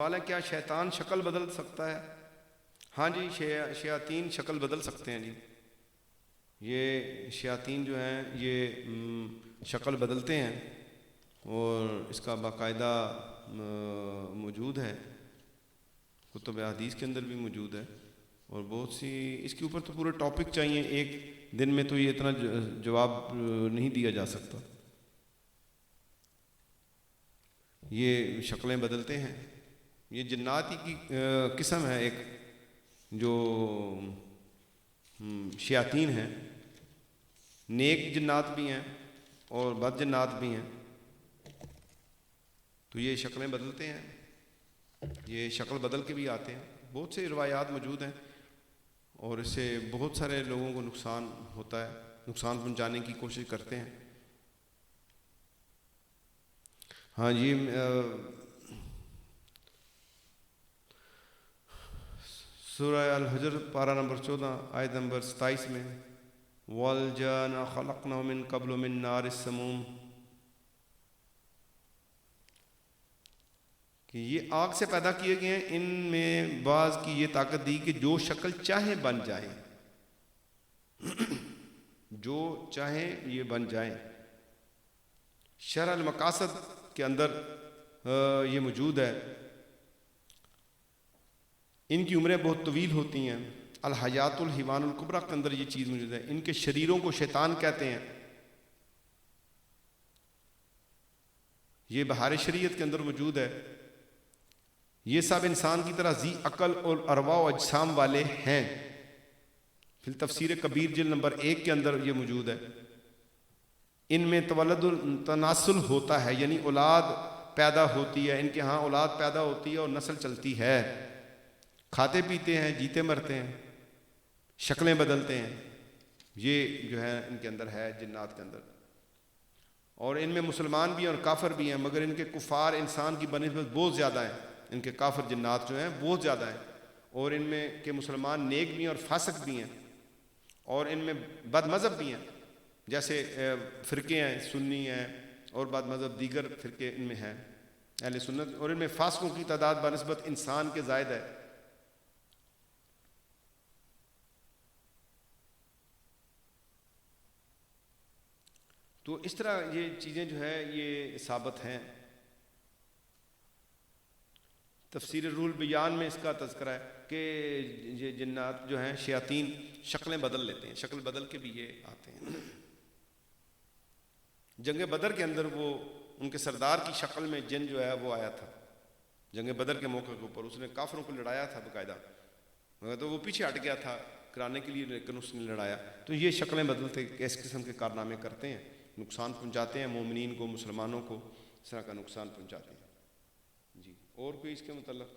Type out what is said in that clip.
سوال ہے کیا شیطان شکل بدل سکتا ہے؟ ہاں جی، شیاطین شکل بدل سکتے ہیں جی. یہ شیاطین جو ہیں یہ شکل بدلتے ہیں اور اس کا باقاعدہ موجود ہے، کتب حدیث کے اندر بھی موجود ہے. اور بہت سی اس کے اوپر تو پورے ٹاپک چاہیے، ایک دن میں تو یہ اتنا جواب نہیں دیا جا سکتا. یہ شکلیں بدلتے ہیں، یہ جنات ہی کی قسم ہے ایک، جو شیاطین ہیں. نیک جنات بھی ہیں اور بد جنات بھی ہیں. تو یہ شکلیں بدلتے ہیں، یہ شکل بدل کے بھی آتے ہیں. بہت سے روایات موجود ہیں اور اس سے بہت سارے لوگوں کو نقصان ہوتا ہے، نقصان پہنچانے کی کوشش کرتے ہیں. ہاں جی، سورہ الحجر پارہ نمبر 14 آیت نمبر 27 میں وَالْجَانَ خَلَقْنَهُ مِن قَبْلُ مِن نَارِ السَّمُومِ، کہ یہ آگ سے پیدا کیے گئے ہیں، ان میں بعض کی یہ طاقت دی کہ جو شکل چاہیں بن جائیں، جو چاہیں یہ بن جائیں. شرح المقاصد کے اندر یہ موجود ہے. ان کی عمریں بہت طویل ہوتی ہیں. الحیات الحیوان الکبریٰ کے اندر یہ چیز موجود ہے. ان کے شریروں کو شیطان کہتے ہیں. یہ بہار شریعت کے اندر موجود ہے. یہ سب انسان کی طرح ذی عقل اور ارواح و اجسام والے ہیں. پھر تفسیر کبیر جلد نمبر 1 کے اندر یہ موجود ہے. ان میں تولد التناسل ہوتا ہے، یعنی اولاد پیدا ہوتی ہے. ان کے ہاں اولاد پیدا ہوتی ہے اور نسل چلتی ہے. کھاتے پیتے ہیں، جیتے مرتے ہیں، شکلیں بدلتے ہیں. یہ جو ہے ان کے اندر ہے، جنات کے اندر. اور ان میں مسلمان بھی ہیں اور کافر بھی ہیں، مگر ان کے کفار انسان کی بنسبت بہت زیادہ ہیں. ان کے کافر جنات جو ہیں بہت زیادہ ہیں. اور ان میں کے مسلمان نیک بھی ہیں اور فاسق بھی ہیں. اور ان میں بد مذہب بھی ہیں، جیسے فرقے ہیں، سنی ہیں اور بد مذہب دیگر فرقے ان میں ہیں اہل سنت. اور ان میں فاسقوں کی تعداد بنسبت انسان کے زائد ہے. تو اس طرح یہ چیزیں جو ہے یہ ثابت ہیں. تفسیر روح البیان میں اس کا تذکرہ ہے کہ یہ جنات جو ہیں شیاطین شکلیں بدل لیتے ہیں، شکل بدل کے بھی یہ آتے ہیں. جنگ بدر کے اندر وہ ان کے سردار کی شکل میں جن جو ہے وہ آیا تھا. جنگ بدر کے موقع کے اوپر اس نے کافروں کو لڑایا تھا باقاعدہ، تو وہ پیچھے ہٹ گیا تھا کرانے کے لیے، لیکن اس نے لڑایا. تو یہ شکلیں بدلتے اس قسم کے کارنامے کرتے ہیں، نقصان پہنچاتے ہیں مومنین کو، مسلمانوں کو اس طرح کا نقصان پہنچاتے ہیں. جی، اور کوئی اس کے متعلق؟